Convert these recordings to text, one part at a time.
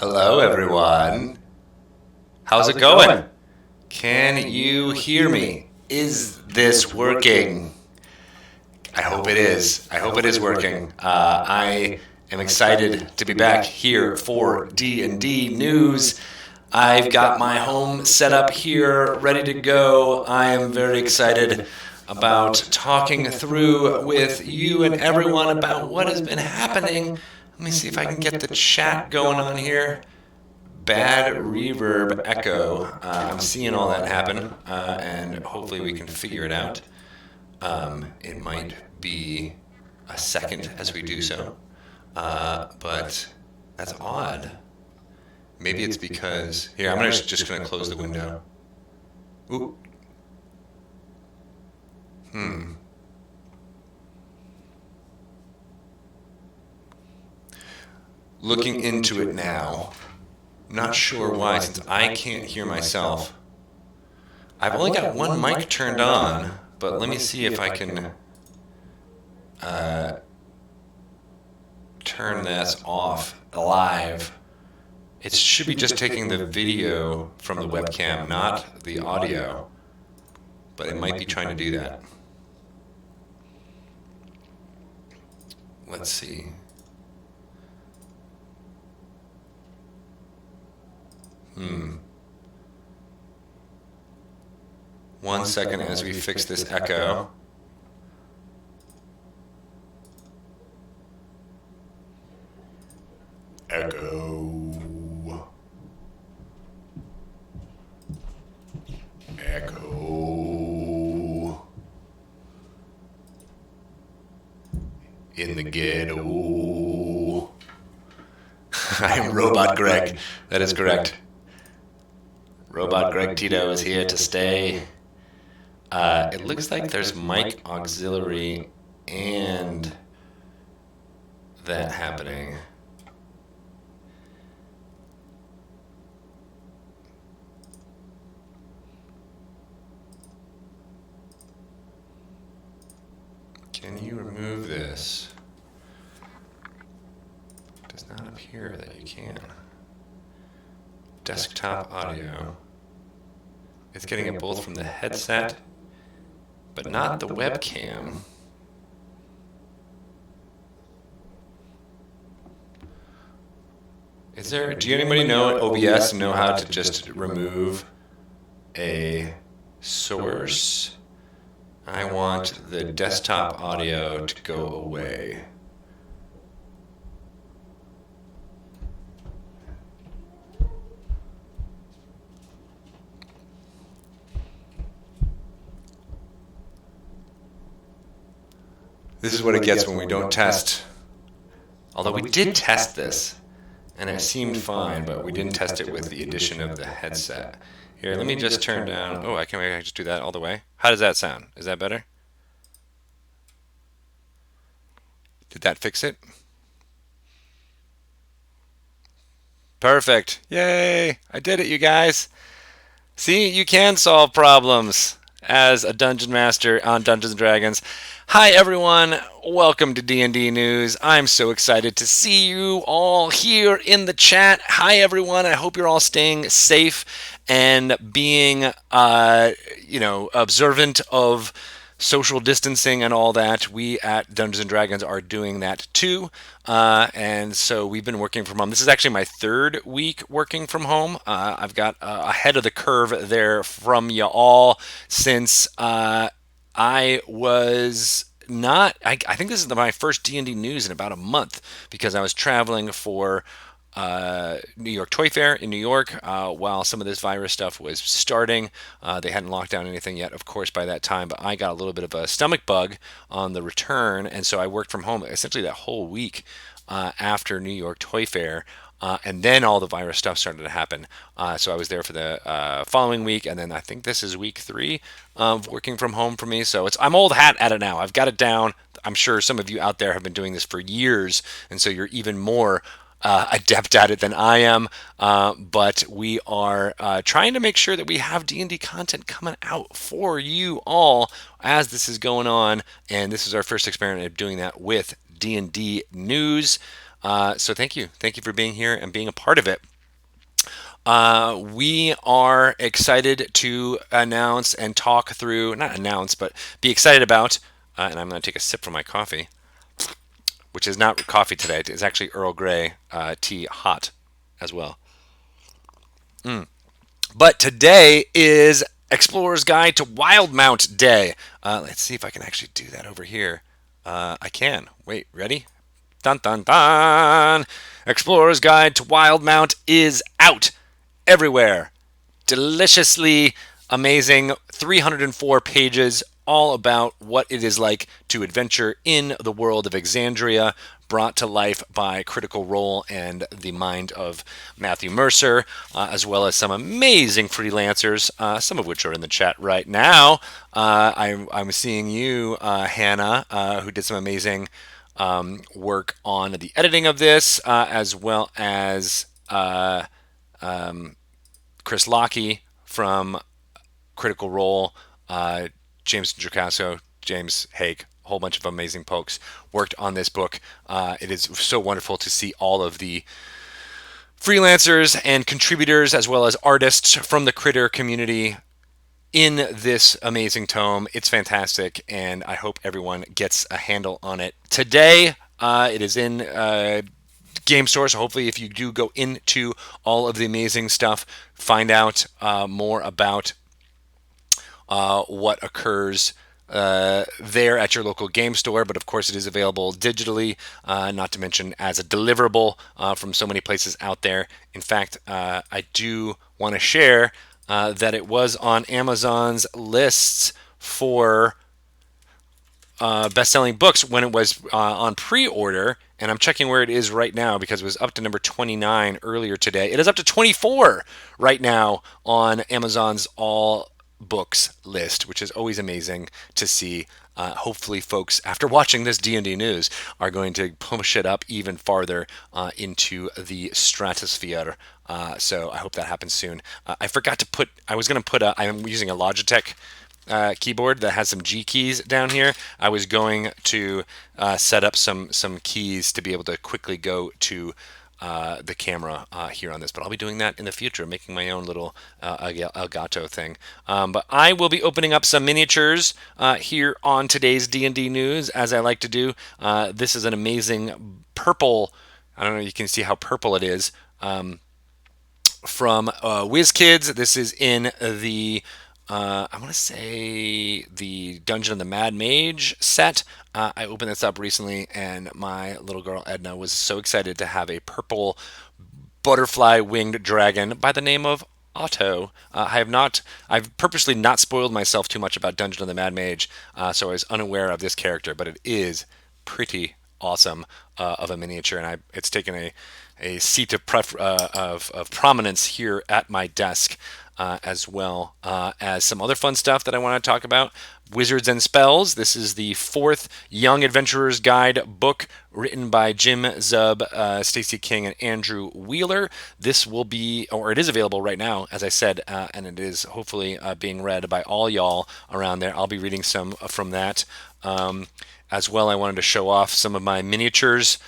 Hello, everyone. How's it going? Can you hear me? Is this working? I hope it is. I hope it is working. I am excited to be back here for D&D News. I've got my home set up here, ready to go. I am very excited about talking through with you and everyone about what has been happening. Let me see if I can get the chat going on here. Bad reverb echo. I'm seeing all that happen, and hopefully we can figure it out. It might be a second as we do so, but that's odd. Maybe it's because... Here, I'm just going to close the window. Ooh. Looking into it now. Not sure why, since I can't hear myself. I've only got one mic turned on, but let me see if I can turn this off live. It should be just taking the video from the webcam, not the audio, but it might be trying to do that. Let's see. One second as we fix this echo. Echo. Echo. In the ghetto. I am Robot Greg. That is correct. Robot Greg Tito is here to stay. It looks like there's mic auxiliary and that happening. Can you remove this? It does not appear that you can. Desktop audio. It's getting it both from the headset, but not the webcam. Do anybody know OBS and know how to just remove a source? I want the desktop audio to go away. This is what it gets when we don't test. Although we did test this, and it seemed fine, but we didn't test it with the addition of the headset. Here, let me just turn down... Oh, I can just do that all the way. How does that sound? Is that better? Did that fix it? Perfect. Yay! I did it, you guys. See, you can solve problems as a dungeon master on Dungeons & Dragons. Hi everyone, welcome to D&D News. I'm so excited to see you all here in the chat. Hi everyone, I hope you're all staying safe and being, observant of social distancing and all that. We at Dungeons & Dragons are doing that too. And so we've been working from home. This is actually my third week working from home. I've got ahead of the curve there from you all since... I was not, I think this is my first D&D News in about a month because I was traveling for New York Toy Fair in New York while some of this virus stuff was starting. They hadn't locked down anything yet, of course, by that time, but I got a little bit of a stomach bug on the return, and so I worked from home essentially that whole week after New York Toy Fair. And then all the virus stuff started to happen. So I was there for the following week, and then I think this is week 3 of working from home for me. So I'm old hat at it now. I've got it down. I'm sure some of you out there have been doing this for years, and so you're even more adept at it than I am. But we are trying to make sure that we have D&D content coming out for you all as this is going on. And this is our first experiment of doing that with D&D News. So thank you for being here and being a part of it. We are excited to announce and talk through, not announce, but be excited about. And I'm going to take a sip from my coffee, which is not coffee today. It's actually Earl Grey tea, hot as well. But today is Explorer's Guide to Wildemount Day. Let's see if I can actually do that over here. I can. Wait, ready? Dun dun dun! Explorer's Guide to Wildemount is out everywhere. Deliciously amazing 304 pages, all about what it is like to adventure in the world of Exandria, brought to life by Critical Role and the mind of Matthew Mercer, as well as some amazing freelancers, some of which are in the chat right now. I'm seeing you, Hannah, who did some amazing work on the editing of this, as well as Chris Lockey from Critical Role, James Jocasso, James Haig, a whole bunch of amazing folks worked on this book. It is so wonderful to see all of the freelancers and contributors, as well as artists from the Critter community, in this amazing tome. It's fantastic, and I hope everyone gets a handle on it today. It is in game store, so hopefully if you do go into all of the amazing stuff, find out more about what occurs there at your local game store. But of course, it is available digitally, not to mention as a deliverable from so many places out there. In fact, I do want to share that it was on Amazon's lists for best-selling books when it was on pre-order, and I'm checking where it is right now because it was up to number 29 earlier today. It is up to 24 right now on Amazon's all books list, which is always amazing to see. Hopefully, folks, after watching this D&D news, are going to push it up even farther into the stratosphere. So I hope that happens soon. I forgot to put. I was going to put. I'm using a Logitech keyboard that has some G keys down here. I was going to set up some keys to be able to quickly go to the camera here on this, but I'll be doing that in the future, making my own little Elgato thing. But I will be opening up some miniatures here on today's D&D news, as I like to do. This is an amazing purple. I don't know. You can see how purple it is. From WizKids. This is in the I want to say the Dungeon of the Mad Mage set. I opened this up recently, and my little girl Edna was so excited to have a purple butterfly winged dragon by the name of Otto. I've purposely not spoiled myself too much about Dungeon of the Mad Mage, so I was unaware of this character, but it is pretty awesome of a miniature, and it's taken a seat of prominence here at my desk, as well as some other fun stuff that I want to talk about. Wizards and Spells. This is the fourth Young Adventurer's Guide book written by Jim Zub, Stacey King, and Andrew Wheeler. This will be, or it is available right now, as I said, and it is hopefully being read by all y'all around there. I'll be reading some from that. As well, I wanted to show off some of my miniatures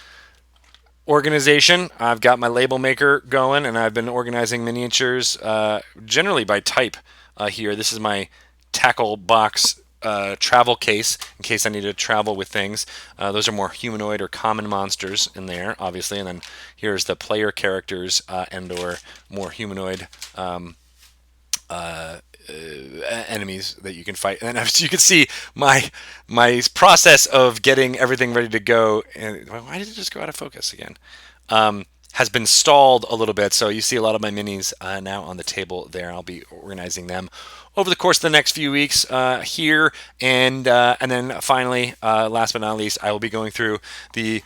organization. I've got my label maker going, and I've been organizing miniatures generally by type here. This is my tackle box travel case in case I need to travel with things. Those are more humanoid or common monsters in there, obviously, and then here's the player characters and or more humanoid enemies that you can fight. And as you can see, my process of getting everything ready to go, and why did it just go out of focus again? Has been stalled a little bit. So you see a lot of my minis now on the table there. I'll be organizing them over the course of the next few weeks here, and then finally, last but not least, I will be going through the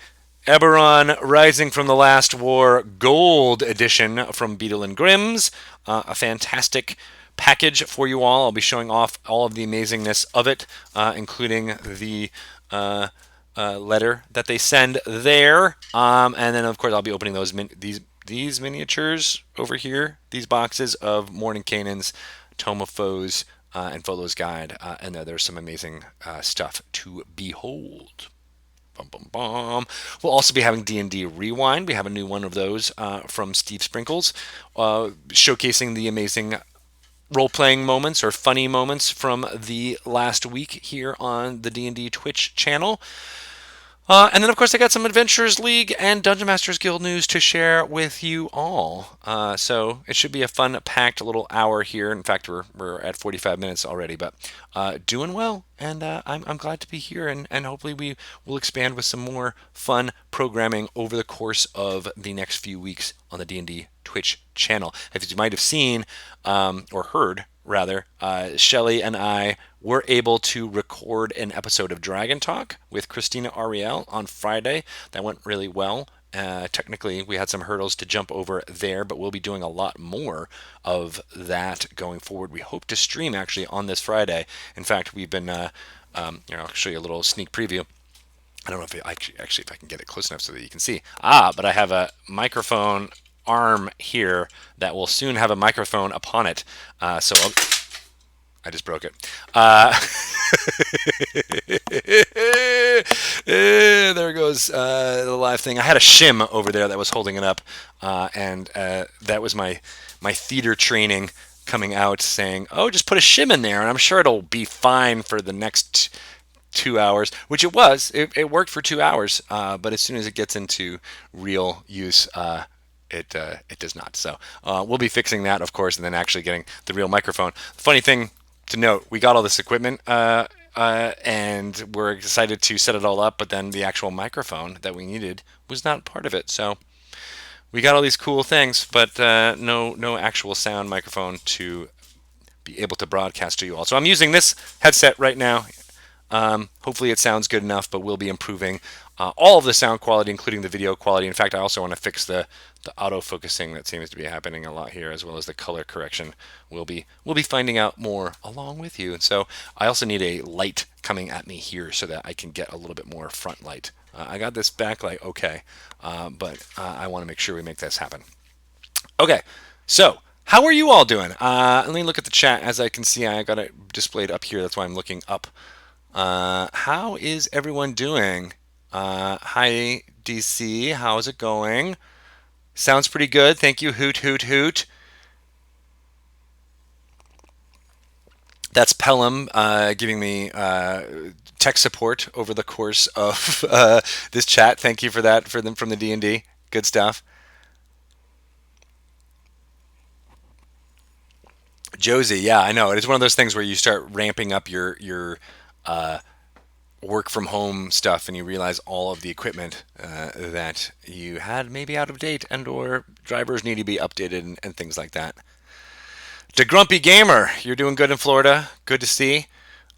Eberron Rising from the Last War Gold Edition from Beadle and Grimm's, a fantastic package for you all. I'll be showing off all of the amazingness of it, including the letter that they send there, and then of course I'll be opening these miniatures over here, these boxes of Morning Canaan's Tome of Foes and Folo's Guide, and there's some amazing stuff to behold. Bum, bum, bum. We'll also be having D&D Rewind. We have a new one of those from Steve Sprinkles, showcasing the amazing role-playing moments or funny moments from the last week here on the D&D Twitch channel. And then, of course, I got some Adventurers League and Dungeon Masters Guild news to share with you all. So it should be a fun, packed little hour here. In fact, we're at 45 minutes already, but doing well. And I'm glad to be here. And hopefully we will expand with some more fun programming over the course of the next few weeks on the D&D Twitch channel. As you might have seen or heard, rather, Shelly and I were able to record an episode of Dragon Talk with Christina Ariel on Friday. That went really well. Technically, we had some hurdles to jump over there, but we'll be doing a lot more of that going forward. We hope to stream actually on this Friday. In fact, we've been, I'll show you a little sneak preview. I don't know if if I can get it close enough so that you can see. But I have a microphone arm here that will soon have a microphone upon it. I just broke it. There goes the live thing. I had a shim over there that was holding it up, and that was my theater training coming out, saying, "Oh, just put a shim in there, and I'm sure it'll be fine for the next 2 hours," which it was. It worked for 2 hours, but as soon as it gets into real use, it does not. So we'll be fixing that, of course, and then actually getting the real microphone. Funny thing to note, we got all this equipment and we're excited to set it all up, but then the actual microphone that we needed was not part of it. So we got all these cool things, but no actual sound microphone to be able to broadcast to you all. So I'm using this headset right now. Hopefully it sounds good enough, but we'll be improving all of the sound quality, including the video quality. In fact, I also want to fix the auto-focusing that seems to be happening a lot here, as well as the color correction. We'll be finding out more along with you. And so I also need a light coming at me here so that I can get a little bit more front light. I got this backlight okay, but I want to make sure we make this happen. Okay, so how are you all doing? Let me look at the chat. As I can see, I got it displayed up here. That's why I'm looking up. How is everyone doing? Hi, DC. How's it going? Sounds pretty good. Thank you. Hoot, hoot, hoot. That's Pelham giving me tech support over the course of this chat. Thank you for that from the D&D. Good stuff. Josie, yeah, I know. It is one of those things where you start ramping up your work from home stuff, and you realize all of the equipment that you had maybe out of date, and or drivers need to be updated and things like that. The Grumpy Gamer, you're doing good in Florida. Good to see.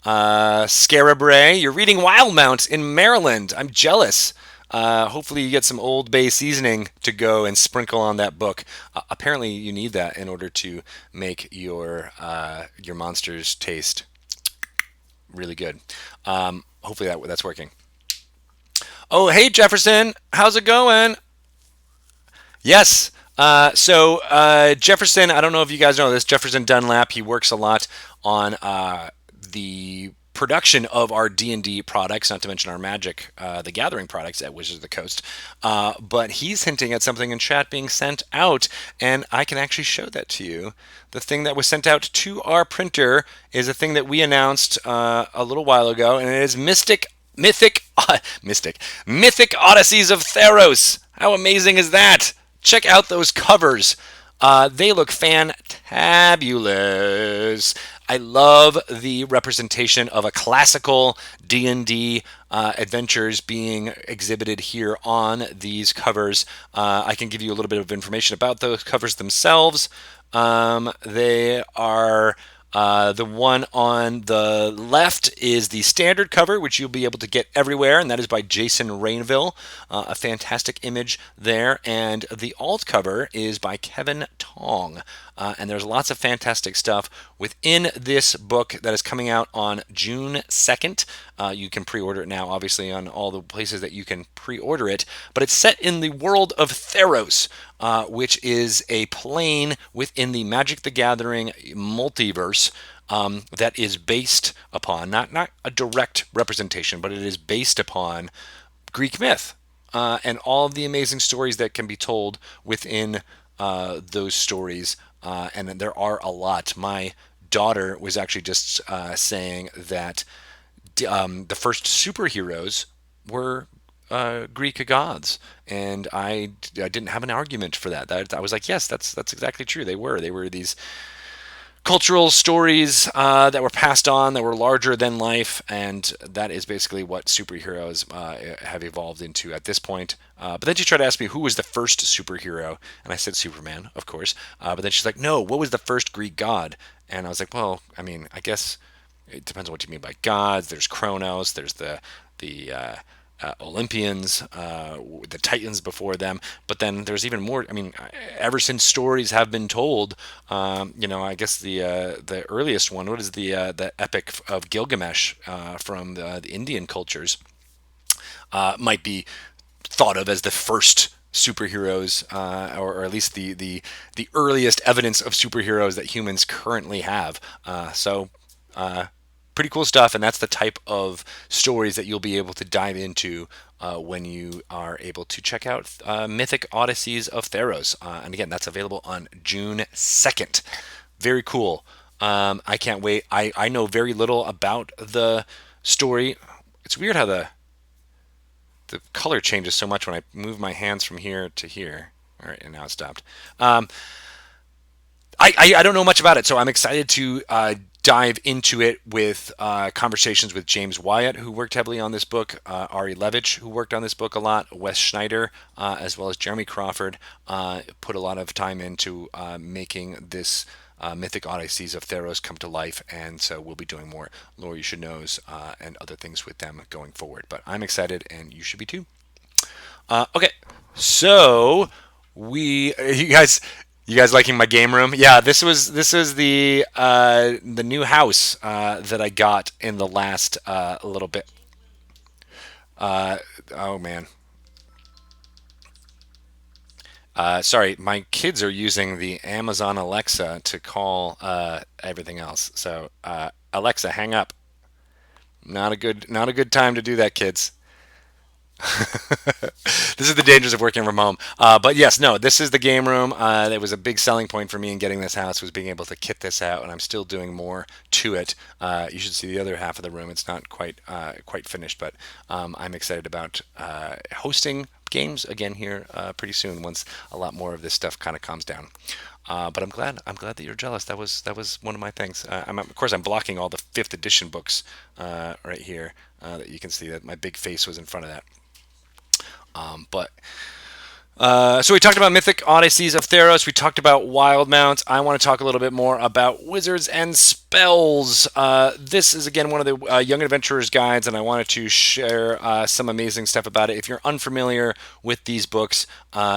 Scarab Ray, you're reading Wildemount in Maryland. I'm jealous. Hopefully you get some Old Bay seasoning to go and sprinkle on that book. Apparently you need that in order to make your monsters taste really good. Hopefully that's working. Oh, hey Jefferson, how's it going? Yes. Jefferson, I don't know if you guys know this. Jefferson Dunlap, he works a lot on the production of our D&D products, not to mention our Magic the Gathering products at Wizards of the Coast. But he's hinting at something in chat being sent out, and I can actually show that to you. The thing that was sent out to our printer is a thing that we announced a little while ago, and it is Mythic Odysseys of Theros. How amazing is that? Check out those covers. They look fantabulous. I love the representation of a classical D&D adventures being exhibited here on these covers. I can give you a little bit of information about those covers themselves. They are the one on the left is the standard cover, which you'll be able to get everywhere, and that is by Jason Rainville. A fantastic image there. And the alt cover is by Kevin Tong. And there's lots of fantastic stuff within this book that is coming out on June 2nd. You can pre-order it now, obviously, on all the places that you can pre-order it. But it's set in the world of Theros, which is a plane within the Magic the Gathering multiverse that is based upon, not a direct representation, but it is based upon Greek myth and all of the amazing stories that can be told within those stories. And there are a lot. My daughter was actually just saying that the first superheroes were Greek gods, and I didn't have an argument for that. I was like, yes, that's exactly true. They were. They were these cultural stories that were passed on that were larger than life, and that is basically what superheroes have evolved into at this point. But then she tried to ask me who was the first superhero, and I said Superman, of course. But then she's like, no, what was the first Greek god? And I was like, well, I mean, I guess it depends on what you mean by gods. There's Kronos. There's the Olympians, the Titans before them. But then there's even more. I mean, ever since stories have been told, I guess the earliest one. What is the epic of Gilgamesh from the Indian cultures? Might be thought of as the first superheroes, or at least the earliest evidence of superheroes that humans currently have. Pretty cool stuff, and that's the type of stories that you'll be able to dive into when you are able to check out Mythic Odysseys of Theros. And again, that's available on June 2nd. Very cool. I can't wait. I know very little about the story. It's weird how the color changes so much when I move my hands from here to here. All right, and now it stopped. I don't know much about it, so I'm excited to dive into it with conversations with James Wyatt, who worked heavily on this book, Ari Levitch, who worked on this book a lot, Wes Schneider, as well as Jeremy Crawford, put a lot of time into making this Mythic Odysseys of Theros come to life, and so we'll be doing more Lore You Should Knows and other things with them going forward. But I'm excited, and you should be too. Okay, so you guys liking my game room? Yeah, this is the new house that I got in the last little bit. Oh man, sorry, my kids are using the Amazon Alexa to call everything else. So Alexa, hang up. Not a good time to do that, kids. This is the dangers of working from home. But yes, no, this is the game room. That was a big selling point for me in getting this house was being able to kit this out, and I'm still doing more to it. You should see the other half of the room. It's not quite finished, but I'm excited about hosting games again here pretty soon once a lot more of this stuff kind of calms down. But I'm glad that you're jealous. That was one of my things. Of course I'm blocking all the fifth edition books right here that you can see that my big face was in front of that. But so we talked about Mythic Odysseys of Theros. We talked about Wildemount. I want to talk a little bit more about wizards and spells. This is again one of the Young Adventurers guides, and I wanted to share some amazing stuff about it. If you're unfamiliar with these books,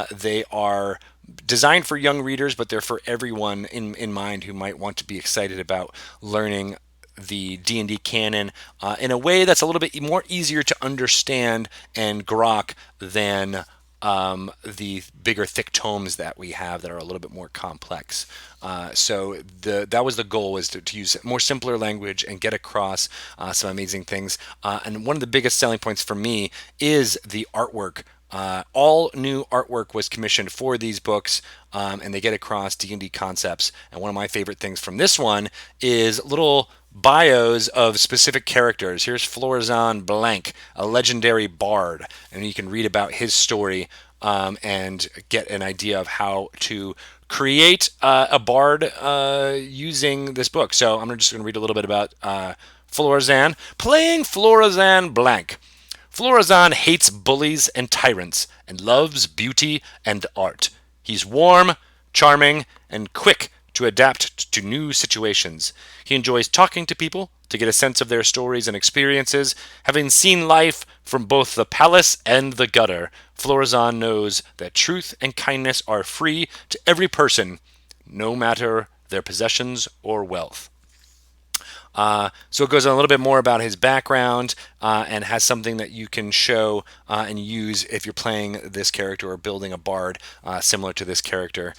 they are designed for young readers, but they're for everyone in mind who might want to be excited about learning the D&D canon in a way that's a little bit more easier to understand and grok than the bigger thick tomes that we have that are a little bit more complex. So that was the goal, was to use more simpler language and get across some amazing things. And one of the biggest selling points for me is the artwork. All new artwork was commissioned for these books, and they get across D&D concepts. And one of my favorite things from this one is little bios of specific characters. Here's Florazan Blank, a legendary bard, and you can read about his story and get an idea of how to create a bard using this book. So I'm just going to read a little bit about Florazan. Playing Florazan Blank. Florazan hates bullies and tyrants and loves beauty and art. He's warm, charming, and quick to adapt to new situations. He enjoys talking to people to get a sense of their stories and experiences. Having seen life from both the palace and the gutter, Florazan knows that truth and kindness are free to every person, no matter their possessions or wealth. So it goes on a little bit more about his background and has something that you can show and use if you're playing this character or building a bard similar to this character.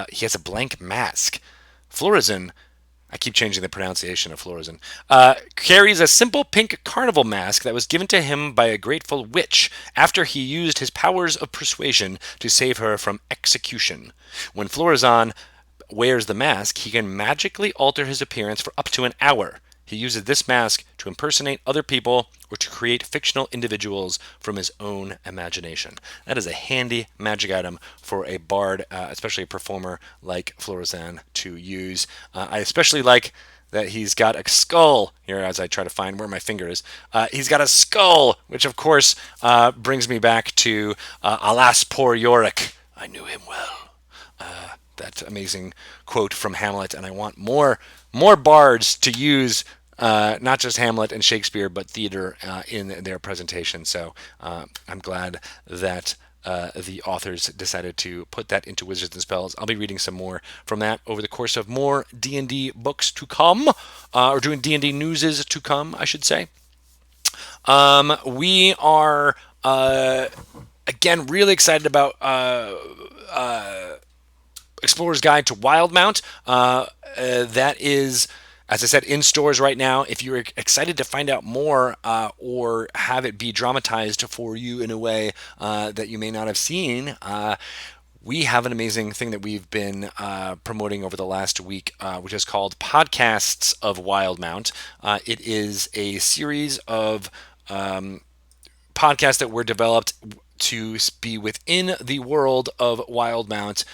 He has a blank mask. Florazan I keep changing the pronunciation of Florizen. Carries a simple pink carnival mask that was given to him by a grateful witch after he used his powers of persuasion to save her from execution. When Florizon wears the mask, he can magically alter his appearance for up to an hour. He uses this mask to impersonate other people or to create fictional individuals from his own imagination. That is a handy magic item for a bard, especially a performer like Florizan, to use. I especially like that he's got a skull here as I try to find where my finger is. He's got a skull, which of course brings me back to Alas, poor Yorick. I knew him well. That amazing quote from Hamlet, and I want more bards to use not just Hamlet and Shakespeare, but theater in their presentation. So I'm glad that the authors decided to put that into Wizards and Spells. I'll be reading some more from that over the course of more D&D books to come, or doing D&D newses to come, I should say. We are again really excited about Explorer's Guide to Wildemount. That is, as I said, in stores right now. If you're excited to find out more or have it be dramatized for you in a way that you may not have seen, we have an amazing thing that we've been promoting over the last week, which is called Podcasts of Wildemount. It is a series of podcasts that were developed to be within the world of Wildemount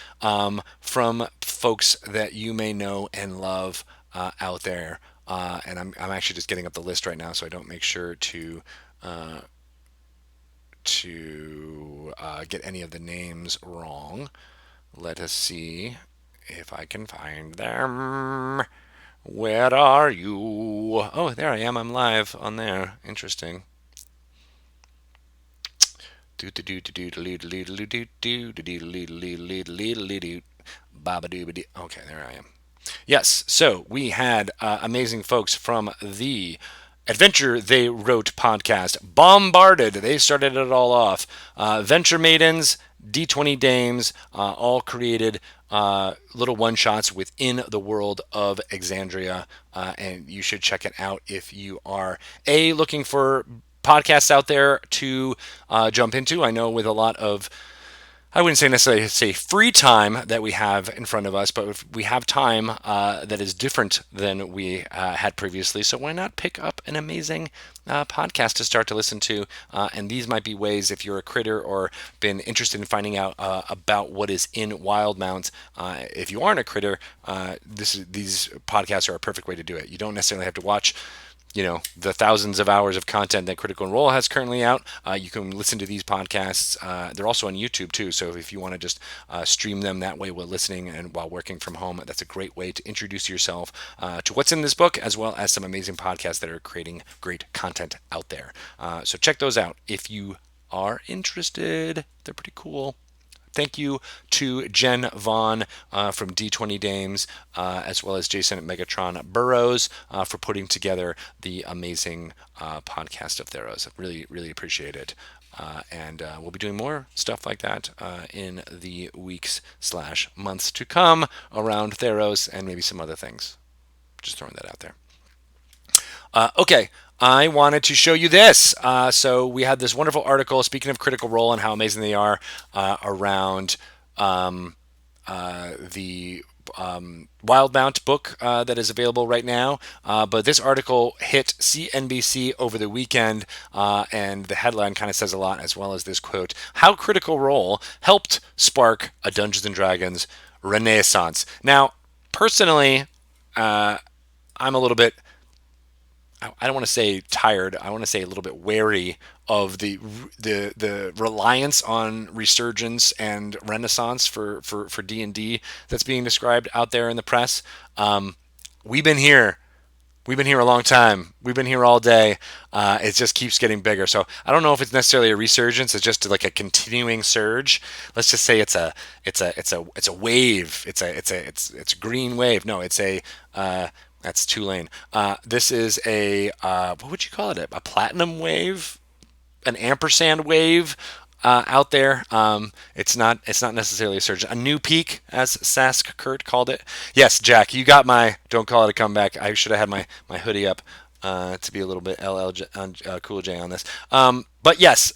from folks that you may know and love out there. And I'm actually just getting up the list right now, so I don't make sure to get any of the names wrong. Let us see if I can find them. Where are you? Oh, there I am. I'm live on there. Interesting. Okay, there I am. Yes, so we had amazing folks from the Adventure They Wrote podcast, Bombarded. They started it all off. Venture Maidens, D20 Dames, all created little one-shots within the world of Exandria, and you should check it out if you are, looking for podcasts out there to jump into. I know with a lot of, I wouldn't say necessarily say free time that we have in front of us, but if we have time that is different than we had previously. So why not pick up an amazing podcast to start to listen to? And these might be ways, if you're a critter or been interested in finding out about what is in Wildemount. If you aren't a critter, these podcasts are a perfect way to do it. You don't necessarily have to watch the thousands of hours of content that Critical Role has currently out. You can listen to these podcasts. They're also on YouTube too, so if you want to just stream them that way while listening and while working from home, that's a great way to introduce yourself to what's in this book, as well as some amazing podcasts that are creating great content out there. So check those out if you are interested. They're pretty cool. Thank you to Jen Vaughn from D20 Dames, as well as Jason at Megatron Burrows for putting together the amazing podcast of Theros. I really, really appreciate it. And we'll be doing more stuff like that in the weeks/months to come around Theros and maybe some other things. Just throwing that out there. Okay, I wanted to show you this. So we had this wonderful article, speaking of Critical Role and how amazing they are, around the Wildemount book that is available right now. But this article hit CNBC over the weekend, and the headline kind of says a lot, as well as this quote: "How Critical Role helped spark a Dungeons and Dragons renaissance." Now, personally, I'm a little bit, I don't want to say tired. I want to say a little bit wary of the reliance on resurgence and renaissance for D&D that's being described out there in the press. We've been here. We've been here a long time. We've been here all day. It just keeps getting bigger. So I don't know if it's necessarily a resurgence. It's just like a continuing surge. Let's just say it's a wave. It's a green wave. No, it's a that's Tulane. This is a what would you call it? A platinum wave, an ampersand wave. out there. It's not necessarily a surge. A new peak, as Sask Kurt called it. Yes, Jack, you got my don't call it a comeback. I should have had my hoodie up to be a little bit Cool J on this. But yes,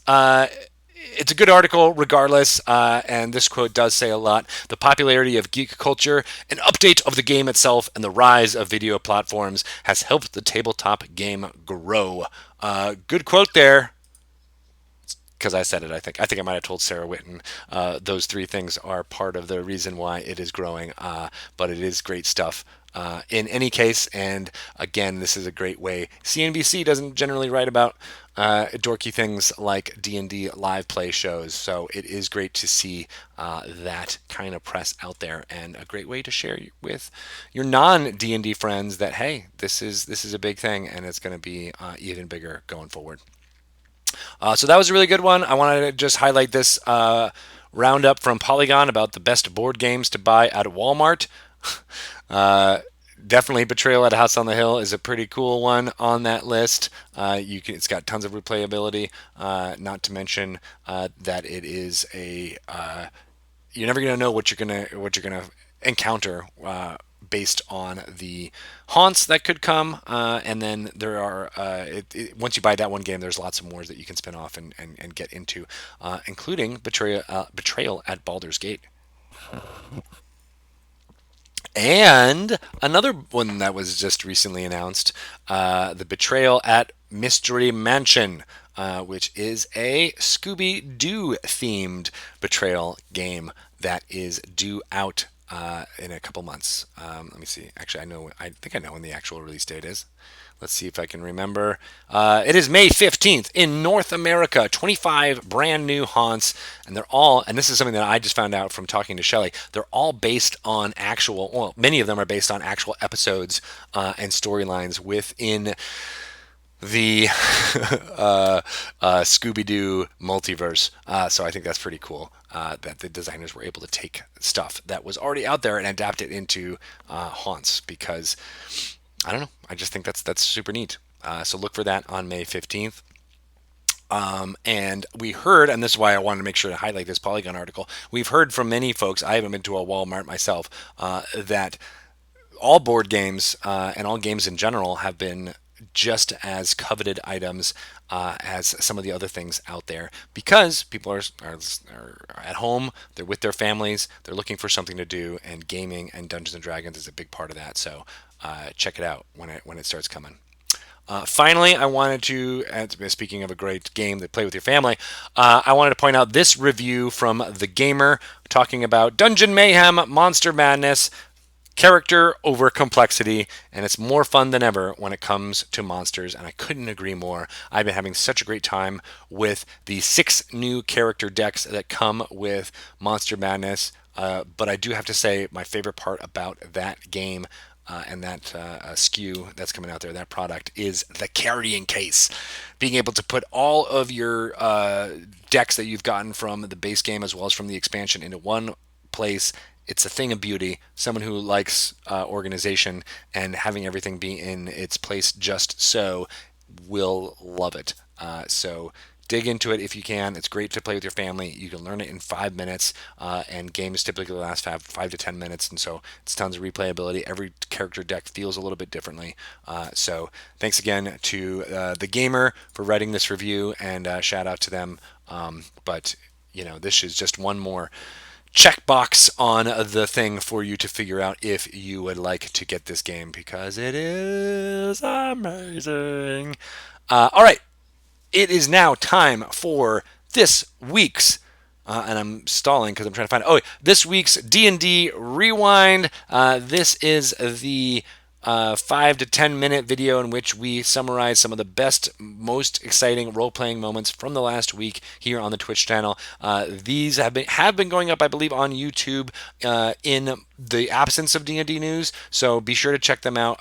it's a good article regardless, and this quote does say a lot. The popularity of geek culture, an update of the game itself, and the rise of video platforms has helped the tabletop game grow. Good quote there, because I said it. I think I might have told Sarah Whitten. Those three things are part of the reason why it is growing, but it is great stuff. In any case, and again, this is a great way. CNBC doesn't generally write about dorky things like D&D live play shows, so it is great to see that kind of press out there, and a great way to share with your non D&D friends that hey, this is a big thing, and it's going to be even bigger going forward. So that was a really good one. I wanted to just highlight this roundup from Polygon about the best board games to buy at Walmart. Definitely Betrayal at House on the Hill is a pretty cool one on that list. It's got tons of replayability. Not to mention that it is you're never gonna know what you're gonna encounter based on the haunts that could come, and then there are once you buy that one game, there's lots of more that you can spin off and get into, including Betrayal at Baldur's Gate. And another one that was just recently announced, the Betrayal at Mystery Mansion, which is a Scooby-Doo themed betrayal game that is due out in a couple months. Let me see. Actually, I think I know when the actual release date is. Let's see if I can remember. It is May 15th in North America. 25 brand new haunts, and and this is something that I just found out from talking to Shelly, they're all based on many of them are based on actual episodes and storylines within the Scooby-Doo multiverse. So I think that's pretty cool that the designers were able to take stuff that was already out there and adapt it into haunts, because I don't know. I just think that's super neat. So look for that on May 15th. And we heard, and this is why I wanted to make sure to highlight this Polygon article, we've heard from many folks, I haven't been to a Walmart myself, that all board games and all games in general have been just as coveted items as some of the other things out there, because people are at home, they're with their families, they're looking for something to do, and gaming and Dungeons and Dragons is a big part of that. So check it out when it starts coming. Finally, I wanted to, speaking of a great game that play with your family, I wanted to point out this review from The Gamer talking about Dungeon Mayhem, Monster Madness, character over complexity, and it's more fun than ever when it comes to monsters, and I couldn't agree more. I've been having such a great time with the 6 new character decks that come with Monster Madness, but I do have to say my favorite part about that game and that SKU that's coming out there, that product, is the carrying case. Being able to put all of your decks that you've gotten from the base game as well as from the expansion into one place. It's a thing of beauty. Someone who likes organization and having everything be in its place just so will love it. So dig into it if you can. It's great to play with your family. You can learn it in 5 minutes, and games typically last 5 to 10 minutes, and so it's tons of replayability. Every character deck feels a little bit differently. So thanks again to The Gamer for writing this review, and shout out to them. But this is just one more checkbox on the thing for you to figure out if you would like to get this game, because it is amazing. All right, it is now time for this week's and I'm stalling because I'm trying to find this week's D&D Rewind. This is the 5 to 10 minute video in which we summarize some of the best, most exciting role-playing moments from the last week here on the Twitch channel. These have been going up, I believe, on YouTube in the absence of D&D news, so be sure to check them out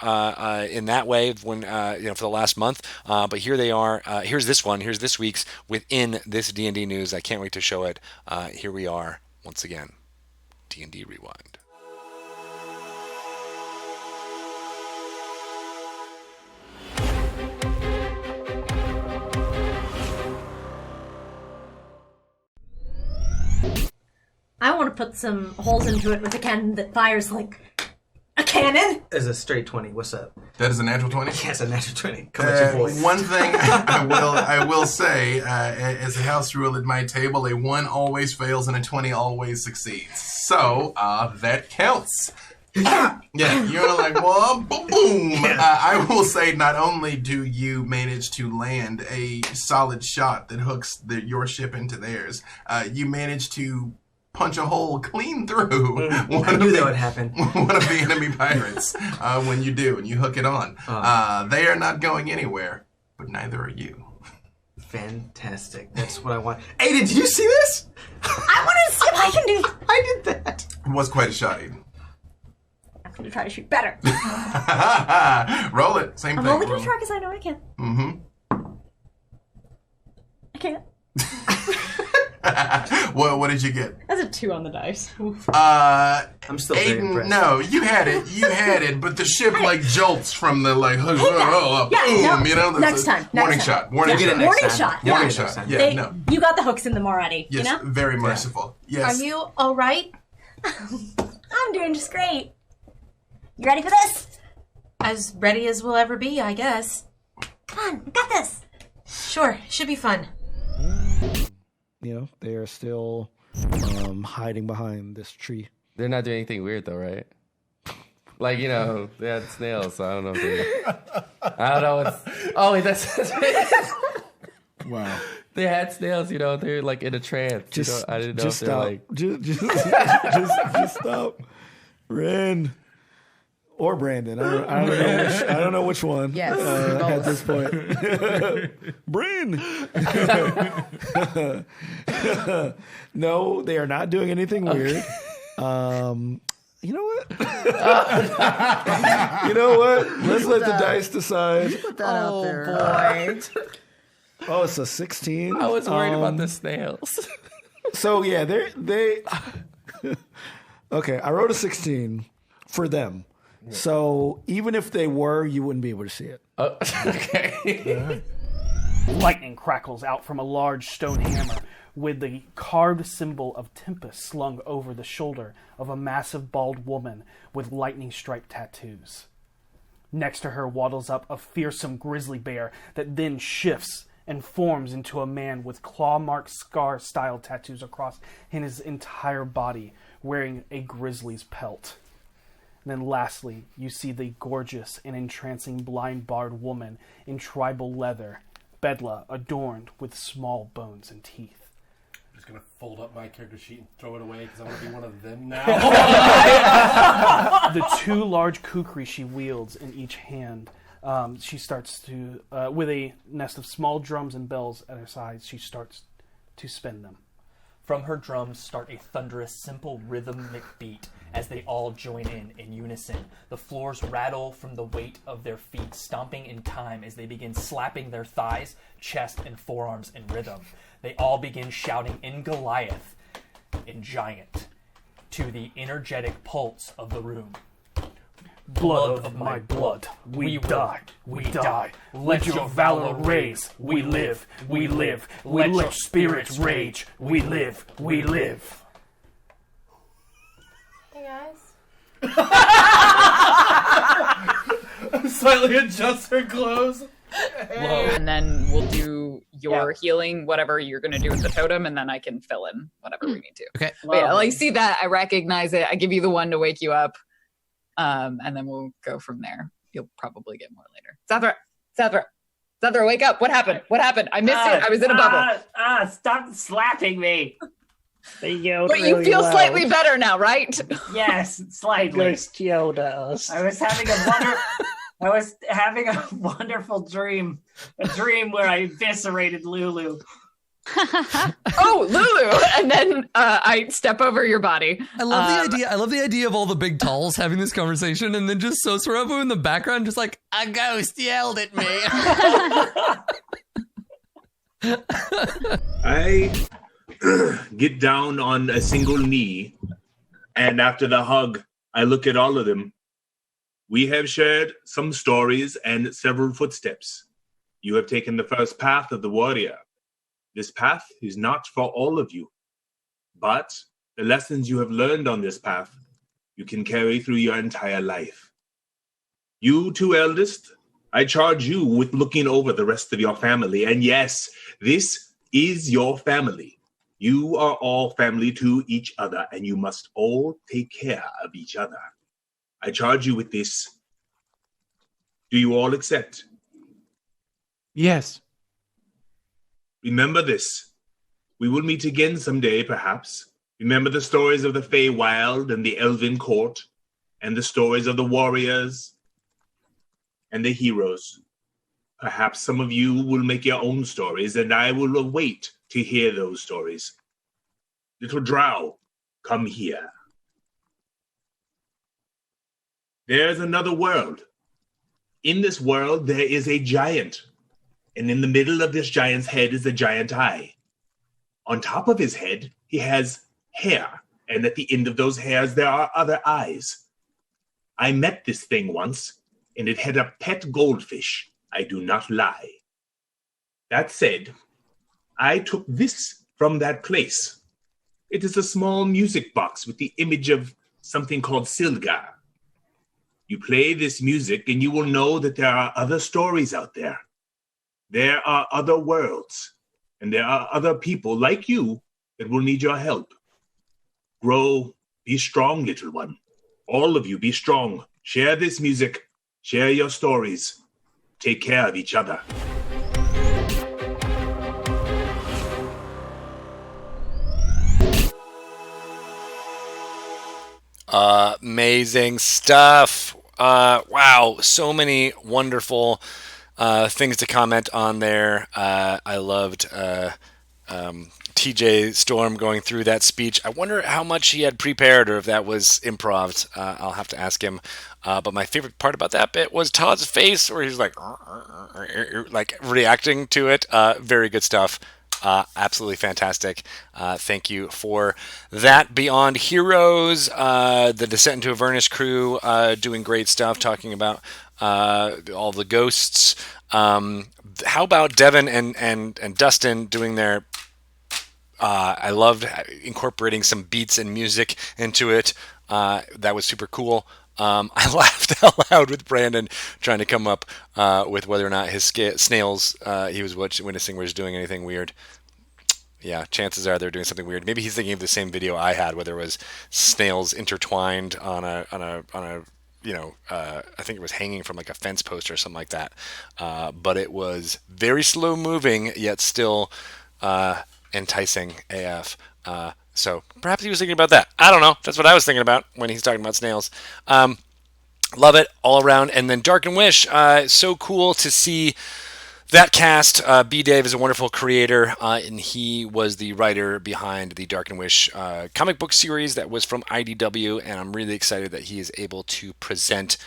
in that way when for the last month. But here they are. Here's this one. Here's this week's within this D&D news. I can't wait to show it. Here we are once again. D&D Rewind. put some holes into it with a cannon that fires like a cannon. It's a straight 20. What's up? That is a natural 20? Yes, a natural 20. Come at your boy. One thing I will say, as a house rule at my table, a 1 always fails and a 20 always succeeds. So, that counts. Yeah, you're like, well, boom. I will say, not only do you manage to land a solid shot that hooks your ship into theirs, you manage to punch a hole clean through I knew that would happen. one of the enemy pirates when you do, and you hook it on. They are not going anywhere, but neither are you. Fantastic. That's what I want. Aiden, did you see this? I want to see if I can do. I did that. It was quite a shot, Aiden. I'm going to try to shoot better. Roll it. Same thing. I'm only going to try because I know I can. Mm-hmm. I can't. What did you get? That's a 2 on the dice. I'm still very Aiden, impressed. no, you had it, but the ship like jolts from the like, boom, no. you know? Next time. Warning shot. Warning Get it shot. next Warning time. shot. You'll Warning get it next shot. time. Yeah, no. You got the hooks in them already. Yes, You know? very merciful. Yes. Are you all right? I'm doing just great. You ready for this? As ready as we'll ever be, I guess. Come on, we got this. Sure, should be fun. You know, they are still hiding behind this tree. They're not doing anything weird though, right? Like, you know, they had snails, so I don't know if they... I don't know what's... Oh, wait, that's... Wow. They had snails, you know, they're like in a trance. Just, I didn't know just if they're stop. like... Just stop. Ren. Or Brandon. I don't know which one. Yes, at this point. Bryn. No, they are not doing anything weird. You know what? You know what? Let's let the dice decide. Put that out there. Boy. Oh, it's a 16. I was worried about the snails. So yeah, they. Okay, I wrote a 16 for them. So even if they were, you wouldn't be able to see it. Okay. Lightning crackles out from a large stone hammer with the carved symbol of Tempest slung over the shoulder of a massive bald woman with lightning-striped tattoos. Next to her waddles up a fearsome grizzly bear that then shifts and forms into a man with claw-marked scar-style tattoos across his entire body, wearing a grizzly's pelt. And then lastly, you see the gorgeous and entrancing blind-barred woman in tribal leather, Bedla, adorned with small bones and teeth. I'm just going to fold up my character sheet and throw it away because I want to be one of them now. The 2 large kukri she wields in each hand, she starts to, with a nest of small drums and bells at her sides, she starts to spin them. From her drums start a thunderous, simple rhythmic beat as they all join in unison. The floors rattle from the weight of their feet, stomping in time as they begin slapping their thighs, chest, and forearms in rhythm. They all begin shouting in Goliath, in Giant, to the energetic pulse of the room. Blood of my blood, we die, we die. Let your valor raise, we live, we live. Let your spirits rage, we live, we live. Hey guys. Slightly adjust her clothes. And then we'll do your healing, whatever you're going to do with the totem, and then I can fill in whatever we need to. Okay. But yeah, like, see that, I recognize it. I give you the one to wake you up, and then we'll go from there. You'll probably get more later. Zathra, wake up. What happened? I missed it. I was in a bubble. Stop slapping me. But you feel slightly better now, right? Yes, slightly. Yodas. I was having a wonderful dream. A dream where I eviscerated Lulu. Oh, Lulu! And then I step over your body. I love the idea of all the big talls having this conversation, and then just Sosorobu in the background, just like, a ghost yelled at me. I get down on a single knee, and after the hug, I look at all of them. We have shared some stories and several footsteps. You have taken the first path of the warrior. This path is not for all of you, but the lessons you have learned on this path, you can carry through your entire life. You two eldest, I charge you with looking over the rest of your family. And yes, this is your family. You are all family to each other, and you must all take care of each other. I charge you with this. Do you all accept? Yes. Remember this. We will meet again someday, perhaps. Remember the stories of the Feywild and the Elven Court, and the stories of the warriors and the heroes. Perhaps some of you will make your own stories, and I will await to hear those stories. Little Drow, come here. There's another world. In this world, there is a giant. And in the middle of this giant's head is a giant eye. On top of his head, he has hair. And at the end of those hairs, there are other eyes. I met this thing once, and it had a pet goldfish. I do not lie. That said, I took this from that place. It is a small music box with the image of something called Silgar. You play this music, and you will know that there are other stories out there. There are other worlds, and there are other people like you that will need your help. Grow, be strong, little one. All of you, be strong. Share this music. Share your stories. Take care of each other. Amazing stuff. Wow, so many wonderful things to comment on there. I loved TJ Storm going through that speech. I wonder how much he had prepared or if that was improv. I'll have to ask him. But my favorite part about that bit was Todd's face where he's like reacting to it. Very good stuff. Absolutely fantastic. Thank you for that. Beyond Heroes, the Descent into Avernus crew doing great stuff, talking about all the ghosts. How about Devin and Dustin doing their... I loved incorporating some beats and music into it. That was super cool. I laughed out loud with Brandon trying to come up with whether or not his snails he was witnessing was doing anything weird. Yeah, chances are they're doing something weird. Maybe he's thinking of the same video I had, where there was snails intertwined on a I think it was hanging from like a fence post or something like that. But it was very slow moving, yet still enticing AF. So perhaps he was thinking about that. I don't know. That's what I was thinking about when he's talking about snails. Love it all around. And then Dark and Wish. So cool to see that cast. B. Dave is a wonderful creator, and he was the writer behind the Dark and Wish comic book series that was from IDW, and I'm really excited that he is able to present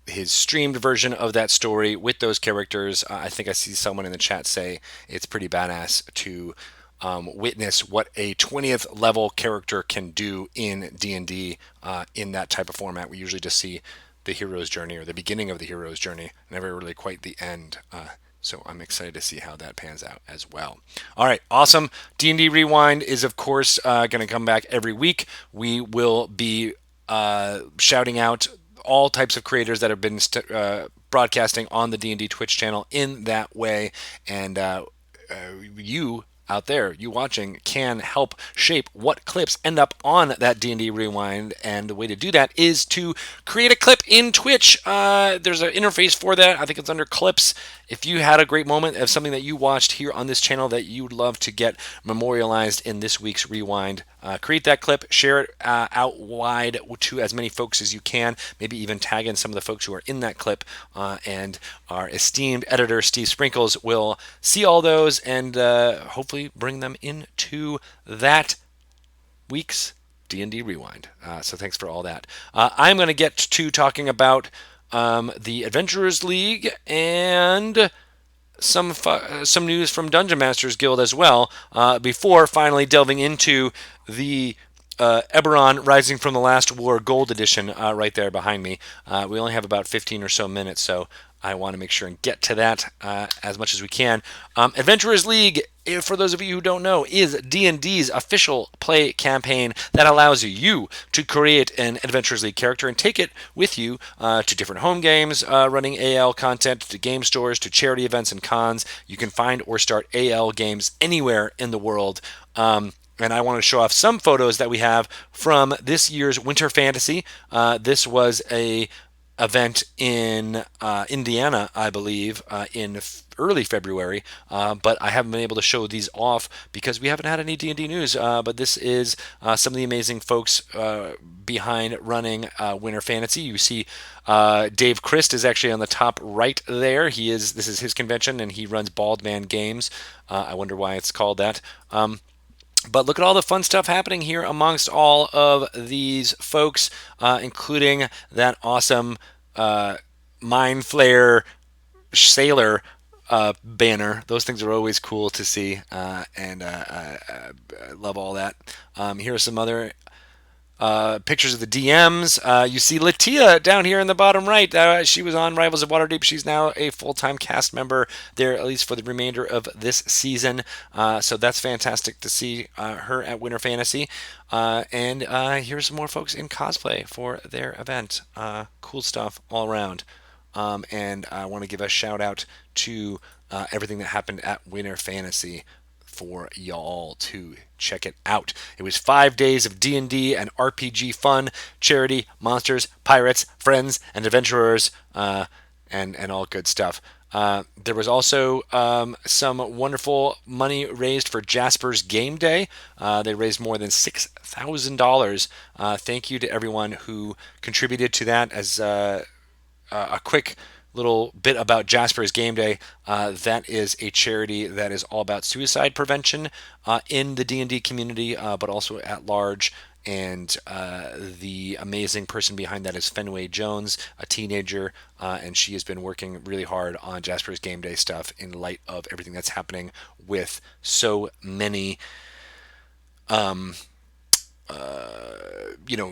his streamed version of that story with those characters. I think I see someone in the chat say it's pretty badass to witness what a 20th level character can do in D&D in that type of format. We usually just see the hero's journey or the beginning of the hero's journey, never really quite the end. So I'm excited to see how that pans out as well. All right, awesome. D&D Rewind is, of course, going to come back every week. We will be shouting out all types of creators that have been broadcasting on the D&D Twitch channel in that way. And you out there, you watching, can help shape what clips end up on that D&D Rewind, and the way to do that is to create a clip in Twitch. There's an interface for that. I think it's under clips. If you had a great moment of something that you watched here on this channel that you'd love to get memorialized in this week's Rewind, create that clip, share it out wide to as many folks as you can, maybe even tag in some of the folks who are in that clip, and our esteemed editor Steve Sprinkles will see all those and hopefully bring them into that week's D&D Rewind. So thanks for all that. I'm going to get to talking about the Adventurers League and some news from Dungeon Masters Guild as well, before finally delving into the Eberron Rising from the Last War Gold Edition right there behind me. We only have about 15 or so minutes, so I want to make sure and get to that as much as we can. Adventurers League, for those of you who don't know, is D&D's official play campaign that allows you to create an Adventurers League character and take it with you to different home games, running AL content, to game stores, to charity events and cons. You can find or start AL games anywhere in the world. And I want to show off some photos that we have from this year's Winter Fantasy. This was a event in Indiana, I believe, in early February, but I haven't been able to show these off because we haven't had any D&D news. But this is some of the amazing folks behind running Winter Fantasy. You see Dave Christ is actually on the top right there. This is his convention, and he runs Bald Man Games. I wonder why it's called that. But look at all the fun stuff happening here amongst all of these folks, including that awesome Mind Flayer Sailor banner. Those things are always cool to see, and I love all that. Here are some other pictures of the DMs. You see Latia down here in the bottom right. She was on Rivals of Waterdeep. She's now a full-time cast member there, at least for the remainder of this season. So that's fantastic to see her at Winter Fantasy. And here's some more folks in cosplay for their event. Cool stuff all around. And I want to give a shout out to everything that happened at Winter Fantasy for y'all to check it out. It was 5 days of D&D and RPG fun, charity, monsters, pirates, friends, and adventurers, and all good stuff. There was also some wonderful money raised for Jasper's Game Day. They raised more than $6,000. Thank you to everyone who contributed to that. As a quick little bit about Jasper's Game Day, that is a charity that is all about suicide prevention in the D&D community, but also at large. And the amazing person behind that is Fenway Jones, a teenager, and she has been working really hard on Jasper's Game Day stuff in light of everything that's happening with so many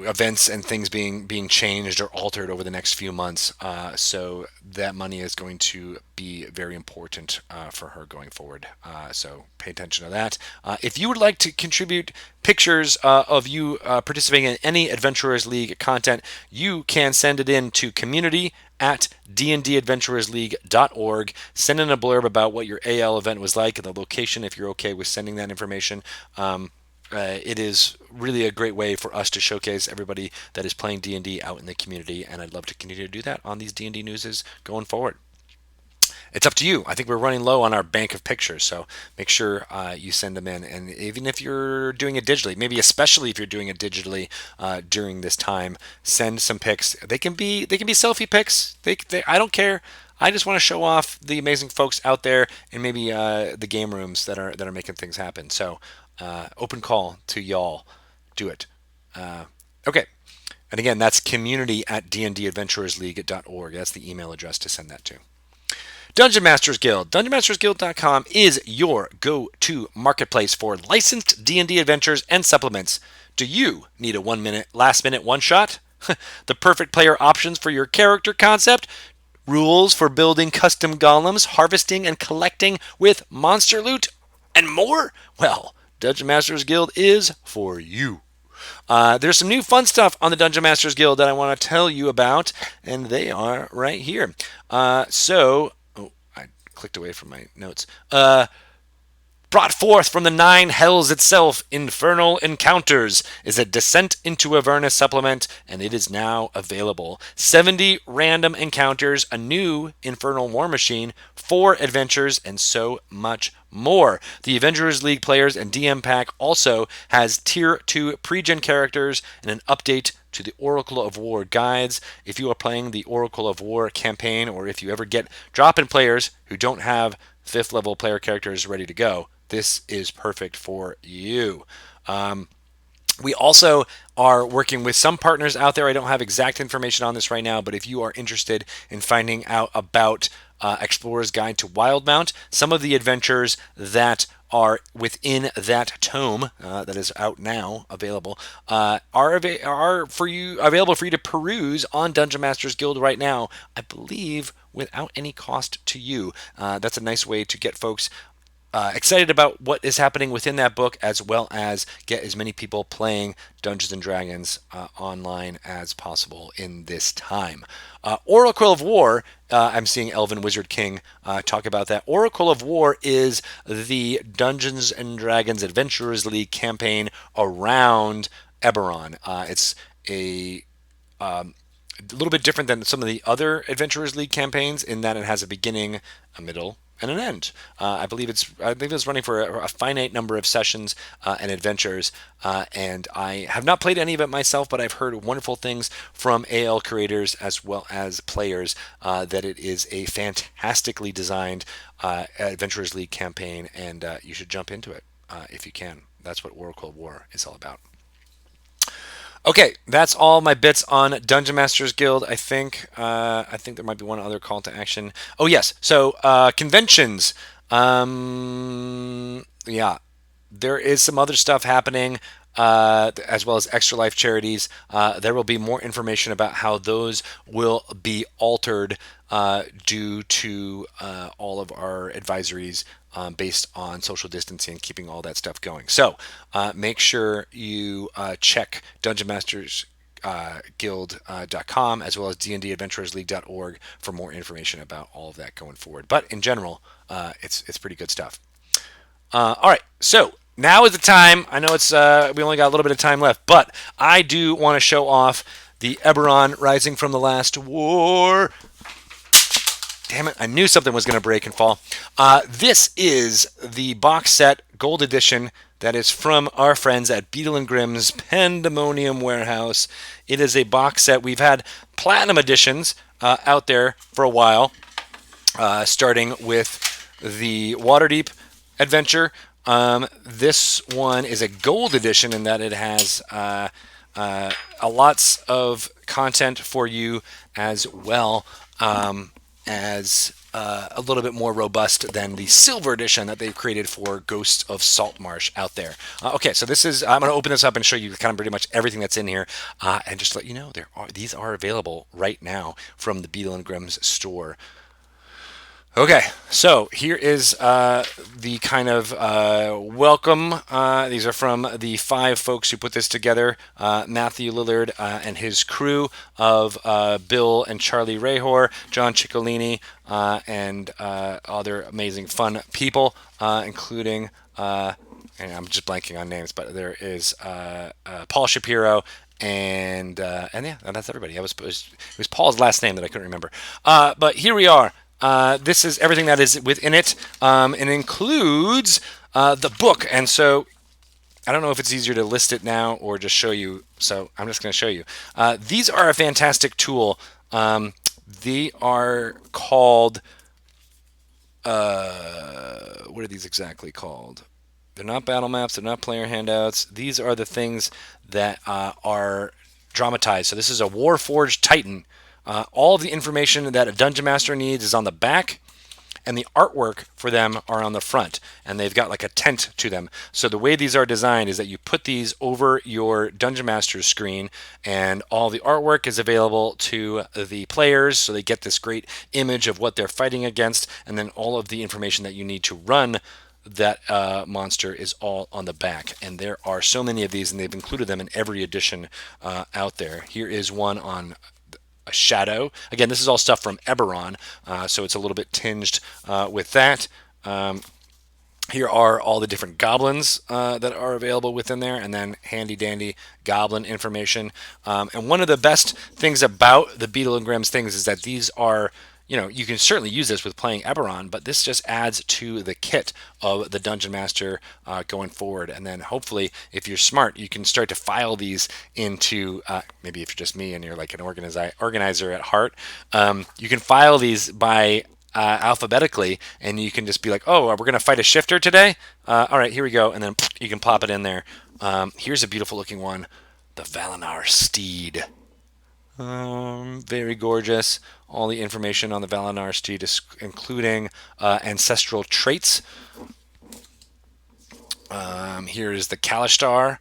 events and things being changed or altered over the next few months. So that money is going to be very important for her going forward. So pay attention to that. If you would like to contribute pictures of you participating in any Adventurers League content, you can send it in to community@dndadventurersleague.org. Send in a blurb about what your AL event was like and the location if you're okay with sending that information. It is really a great way for us to showcase everybody that is playing D&D out in the community, and I'd love to continue to do that on these D&D newses going forward. It's up to you. I think we're running low on our bank of pictures, so make sure you send them in. And even if you're doing it digitally, maybe especially if you're doing it digitally during this time, send some pics. They can be selfie pics. I don't care. I just want to show off the amazing folks out there and maybe the game rooms that are making things happen. So open call to y'all. Do it. Okay. And again, that's community@dndadventurersleague.org. That's the email address to send that to. Dungeon Masters Guild. DungeonMastersGuild.com is your go-to marketplace for licensed D&D adventures and supplements. Do you need a last-minute one-shot? The perfect player options for your character concept? Rules for building custom golems, harvesting and collecting with monster loot, and more? Well, Dungeon Masters Guild is for you. There's some new fun stuff on the Dungeon Masters Guild that I want to tell you about, and they are right here. I clicked away from my notes. Brought forth from the nine hells itself, Infernal Encounters is a Descent into Avernus supplement, and it is now available. 70 random encounters, a new Infernal War Machine, 4 adventures, and so much more. The Adventurers League players and DM pack also has Tier 2 pre-gen characters and an update to the Oracle of War guides. If you are playing the Oracle of War campaign, or if you ever get drop-in players who don't have 5th level player characters ready to go, this is perfect for you. We also are working with some partners out there. I don't have exact information on this right now, but if you are interested in finding out about Explorer's Guide to Wildemount, some of the adventures that are within that tome that is out now, available, are for you available for you to peruse on Dungeon Masters Guild right now. I believe without any cost to you. That's a nice way to get folks excited about what is happening within that book, as well as get as many people playing Dungeons and Dragons online as possible in this time. Oracle of War, I'm seeing Elvin Wizard King talk about that. Oracle of War is the Dungeons and Dragons Adventurers League campaign around Eberron. It's a little bit different than some of the other Adventurers League campaigns in that it has a beginning, a middle, and an end. I believe it's running for a finite number of sessions and adventures, and I have not played any of it myself, but I've heard wonderful things from AL creators as well as players that it is a fantastically designed Adventurers League campaign, and you should jump into it if you can. That's what Oracle of War is all about. Okay, that's all my bits on Dungeon Masters Guild. I think there might be one other call to action. Oh yes, so conventions. Yeah, there is some other stuff happening, as well as Extra Life charities. There will be more information about how those will be altered due to all of our advisories based on social distancing and keeping all that stuff going. So make sure you check Dungeon Masters Guild.com as well as dndadventurersleague.org for more information about all of that going forward. But in general, it's pretty good stuff. All right, so now is the time. I know it's we only got a little bit of time left, but I do want to show off the Eberron Rising from the Last War. Damn it, I knew something was going to break and fall. This is the box set gold edition that is from our friends at Beadle and Grimm's Pandemonium Warehouse. It is a box set. We've had platinum editions out there for a while, starting with the Waterdeep adventure. This one is a gold edition in that it has lots of content for you as well. As a little bit more robust than the silver edition that they've created for Ghosts of Saltmarsh out there. Okay, so this is, I'm going to open this up and show you kind of pretty much everything that's in here, and just let you know these are available right now from the Beadle and Grimm's store. Okay, so here is the kind of welcome. These are from the 5 folks who put this together. Matthew Lillard and his crew of Bill and Charlie Rahor, John Ciccolini, and other amazing fun people, including, and I'm just blanking on names, but there is Paul Shapiro, and yeah, that's everybody. It was Paul's last name that I couldn't remember. But here we are. This is everything that is within it, and includes the book. And so I don't know if it's easier to list it now or just show you. So I'm just going to show you. These are a fantastic tool. They are called, what are these exactly called? They're not battle maps. They're not player handouts. These are the things that are dramatized. So this is a Warforged Titan. All of the information that a Dungeon Master needs is on the back, and the artwork for them are on the front, and they've got like a tent to them. So the way these are designed is that you put these over your Dungeon Master's screen, and all the artwork is available to the players, so they get this great image of what they're fighting against, and then all of the information that you need to run that monster is all on the back. And there are so many of these, and they've included them in every edition out there. Here is one on a shadow. Again, this is all stuff from Eberron, so it's a little bit tinged with that. Here are all the different goblins that are available within there, and then handy dandy goblin information. And one of the best things about the Beadle and Grimm's things is that these are, you can certainly use this with playing Eberron, but this just adds to the kit of the Dungeon Master going forward. And then hopefully, if you're smart, you can start to file these into, maybe if you're just me and you're like an organizer at heart, you can file these by alphabetically, and you can just be like, oh, we're going to fight a shifter today? All right, here we go. And then you can plop it in there. Here's a beautiful looking one. The Valinar Steed. Very gorgeous. All the information on the Valinar Steed, including ancestral traits. Here is the Kalishtar.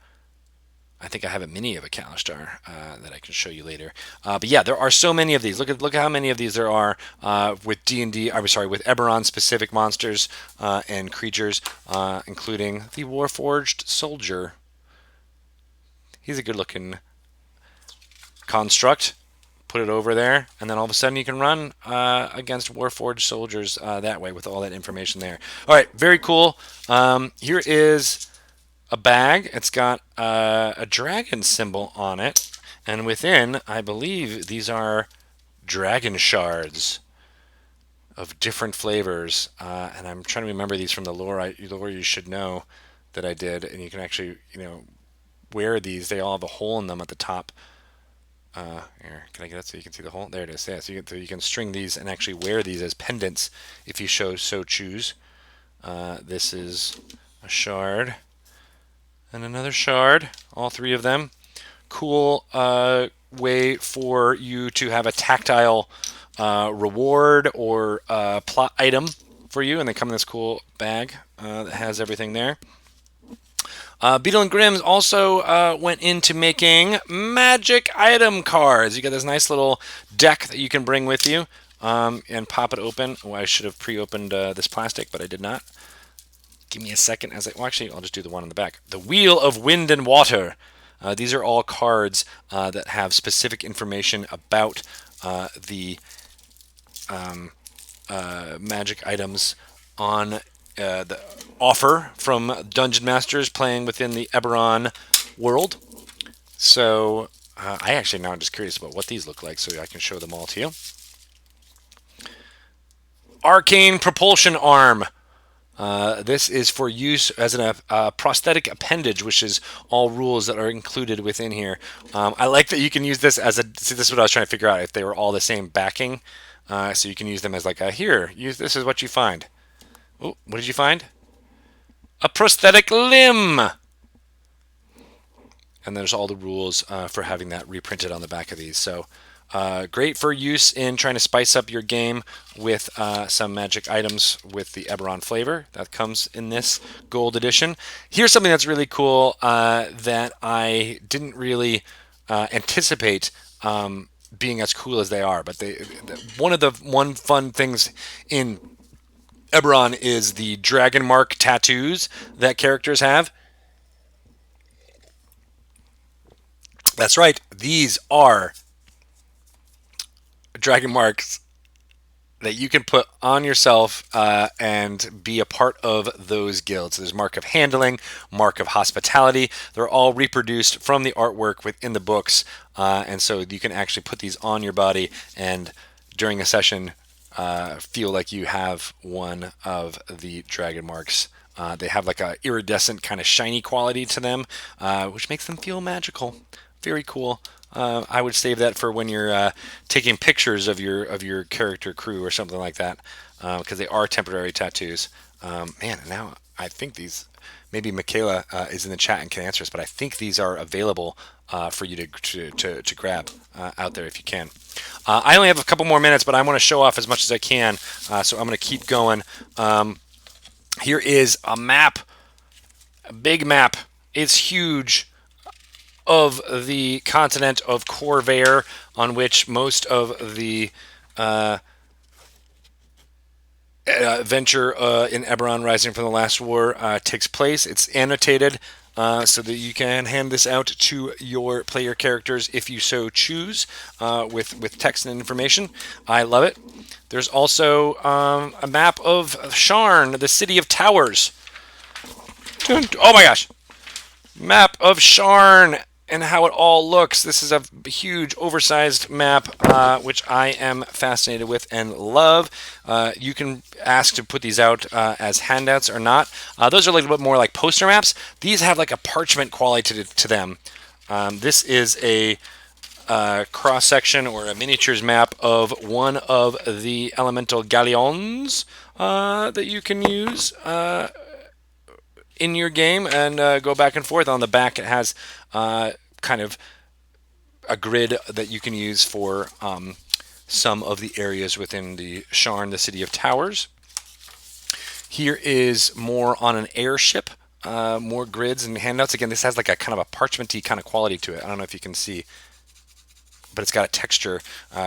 I think I have a mini of a Kalishtar that I can show you later. But yeah, there are so many of these. Look how many of these there are with D&D. I'm sorry, with Eberron specific monsters and creatures, including the Warforged Soldier. He's a good looking construct. Put it over there, and then all of a sudden you can run against Warforged soldiers that way with all that information there. All right, very cool. Here is a bag. It's got a dragon symbol on it, and within, I believe, these are dragon shards of different flavors. And I'm trying to remember these from the lore. Lore you should know that I did, and you can actually, wear these. They all have a hole in them at the top. Here, can I get it so you can see the hole? There it is. Yeah, so you can string these and actually wear these as pendants if you so choose. This is a shard and another shard. All three of them. Cool way for you to have a tactile reward or plot item for you, and they come in this cool bag that has everything there. Beadle and Grimm also went into making magic item cards. You got this nice little deck that you can bring with you and pop it open. Oh, I should have pre-opened this plastic, but I did not. Give me a second. Actually, I'll just do the one on the back. The Wheel of Wind and Water. These are all cards that have specific information about the magic items on the offer from Dungeon Masters playing within the Eberron world. So I actually now I'm just curious about what these look like, so I can show them all to you. Arcane Propulsion Arm. This is for use as a prosthetic appendage, which is all rules that are included within here. I like that you can use this as a. See, this is what I was trying to figure out, if they were all the same backing. So you can use them as like here. This is what you find. Oh, what did you find? A prosthetic limb! And there's all the rules for having that reprinted on the back of these. So great for use in trying to spice up your game with some magic items with the Eberron flavor that comes in this gold edition. Here's something that's really cool that I didn't really anticipate being as cool as they are. But one fun things in Eberron is the dragon mark tattoos that characters have. That's right. These are dragon marks that you can put on yourself and be a part of those guilds. There's Mark of Handling, Mark of Hospitality. They're all reproduced from the artwork within the books. And so you can actually put these on your body and during a session feel like you have one of the dragon marks. They have like a iridescent kind of shiny quality to them, which makes them feel magical. Very cool. I would save that for when you're taking pictures of your character crew or something like that, because they are temporary tattoos. Man, now I think these. Maybe Michaela is in the chat and can answer us, but I think these are available for you to grab out there if you can. I only have a couple more minutes, but I want to show off as much as I can, so I'm going to keep going. Here is a map, a big map. It's huge, of the continent of Corvair, on which most of the adventure in Eberron Rising from the Last War takes place. It's annotated so that you can hand this out to your player characters if you so choose with text and information. I love it. There's also a map of Sharn, the City of Towers. Oh my gosh! Map of Sharn and how it all looks. This is a huge, oversized map, which I am fascinated with and love. You can ask to put these out as handouts or not. Those are a little bit more like poster maps. These have like a parchment quality to them. This is a cross section or a miniatures map of one of the elemental galleons that you can use in your game and go back and forth. On the back, it has kind of a grid that you can use for some of the areas within the Sharn, the City of Towers. Here is more on an airship, more grids and handouts. Again, this has like a kind of a parchmenty kind of quality to it. I don't know if you can see, but it's got a texture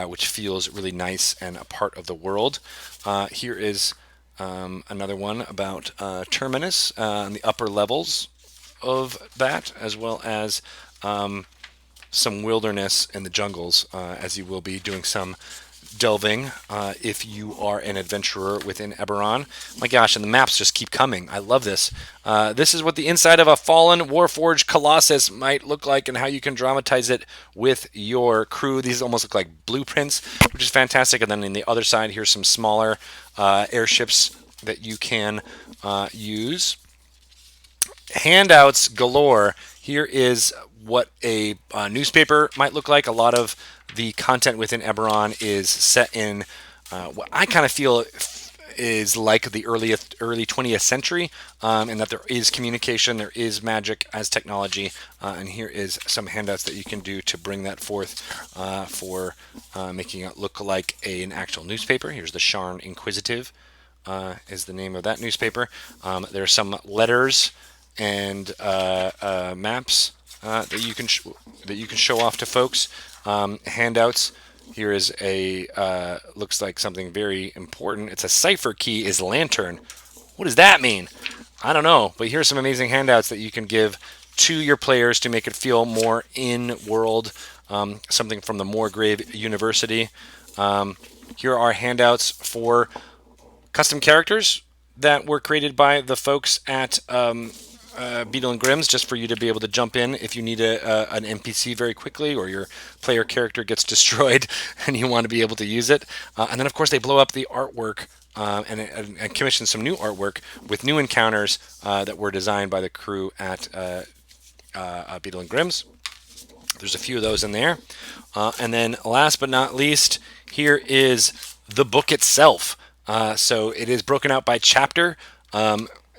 which feels really nice and a part of the world. Here is another one about Terminus and the upper levels of that, as well as some wilderness in the jungles, as you will be doing some delving if you are an adventurer within Eberron. My gosh, and the maps just keep coming. I love this. This is what the inside of a fallen Warforged Colossus might look like and how you can dramatize it with your crew. These almost look like blueprints, which is fantastic. And then on the other side, here's some smaller airships that you can use. Handouts galore. Here is what a newspaper might look like. A lot of the content within Eberron is set in what I kind of feel is like the early 20th century, and that there is communication, there is magic as technology, and here is some handouts that you can do to bring that forth for making it look like an actual newspaper. Here's the Sharn Inquisitive is the name of that newspaper. There are some letters and maps that you can show off to folks. Handouts. Here is a looks like something very important. It's a cipher key is lantern. What does that mean? I don't know, but here's some amazing handouts that you can give to your players to make it feel more in world. Something from the Moorgrave University. Here are handouts for custom characters that were created by the folks at Beadle and Grimm's, just for you to be able to jump in if you need an NPC very quickly, or your player character gets destroyed and you want to be able to use it. And then, of course, they blow up the artwork and commission some new artwork with new encounters that were designed by the crew at Beadle and Grimm's. There's a few of those in there. And then, last but not least, here is the book itself. So it is broken out by chapter.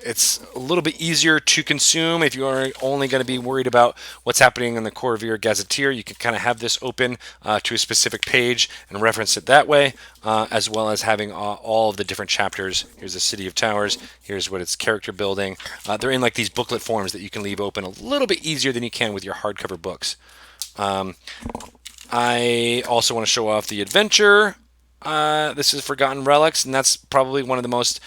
It's a little bit easier to consume if you are only going to be worried about what's happening in the Corvair Gazetteer. You can kind of have this open to a specific page and reference it that way, as well as having all of the different chapters. Here's the City of Towers. Here's what it's character building. They're in like these booklet forms that you can leave open a little bit easier than you can with your hardcover books. I also want to show off the adventure. This is Forgotten Relics, and that's probably one of the most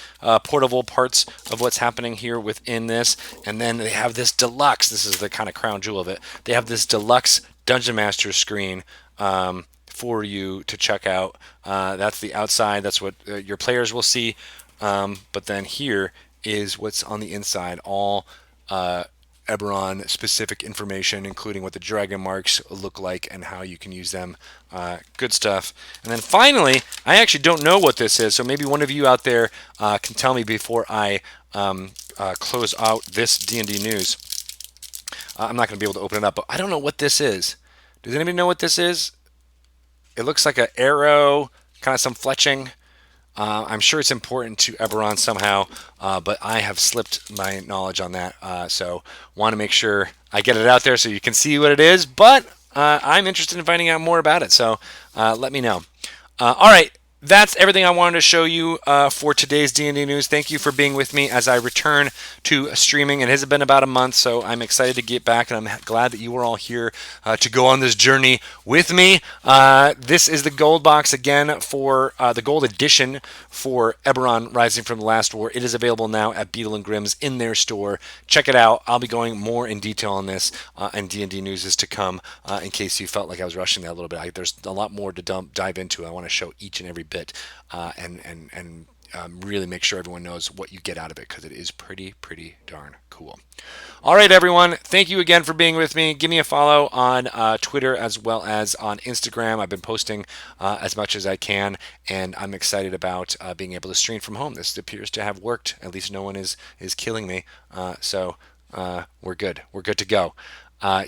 portable parts of what's happening here within this. And then they have this deluxe, this is the kind of crown jewel of it, they have this deluxe Dungeon Master screen for you to check out. That's the outside, that's what your players will see. But then here is what's on the inside, all Eberron specific information, including what the dragon marks look like and how you can use them. Good stuff. And then finally, I actually don't know what this is, so maybe one of you out there can tell me before I close out this D&D news. I'm not going to be able to open it up, but I don't know what this is. Does anybody know what this is? It looks like an arrow, kind of some fletching. I'm sure it's important to Eberron somehow, but I have slipped my knowledge on that, so want to make sure I get it out there so you can see what it is, but I'm interested in finding out more about it, so let me know. All right, that's everything I wanted to show you for today's D&D news. Thank you for being with me as I return to streaming. It has been about a month, so I'm excited to get back, and I'm glad that you were all here to go on this journey with me. This is the gold box again for the gold edition for Eberron Rising from the Last War. It is available now at Beadle and Grimm's in their store. Check it out. I'll be going more in detail on this, and D&D news is to come in case you felt like I was rushing that a little bit. There's a lot more to dive into. I want to show each and every bit and really make sure everyone knows what you get out of it, because it is pretty darn cool. All right, everyone. Thank you again for being with me. Give me a follow on Twitter as well as on Instagram. I've been posting as much as I can, and I'm excited about being able to stream from home. This appears to have worked. At least no one is killing me. So we're good. We're good to go.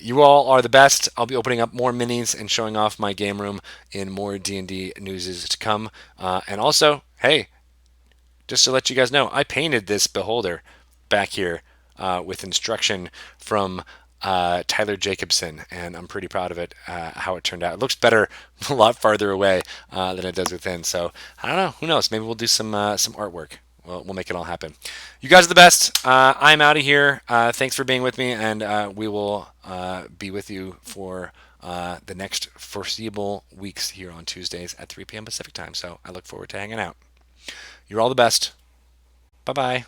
You all are the best. I'll be opening up more minis and showing off my game room in more D&D news to come. And also, hey, just to let you guys know, I painted this beholder back here with instruction from Tyler Jacobson, and I'm pretty proud of it, how it turned out. It looks better a lot farther away than it does within. So I don't know. Who knows? Maybe we'll do some artwork. We'll make it all happen. You guys are the best. I'm out of here. Thanks for being with me, and we will be with you for the next foreseeable weeks here on Tuesdays at 3 p.m. Pacific time. So I look forward to hanging out. You're all the best. Bye-bye.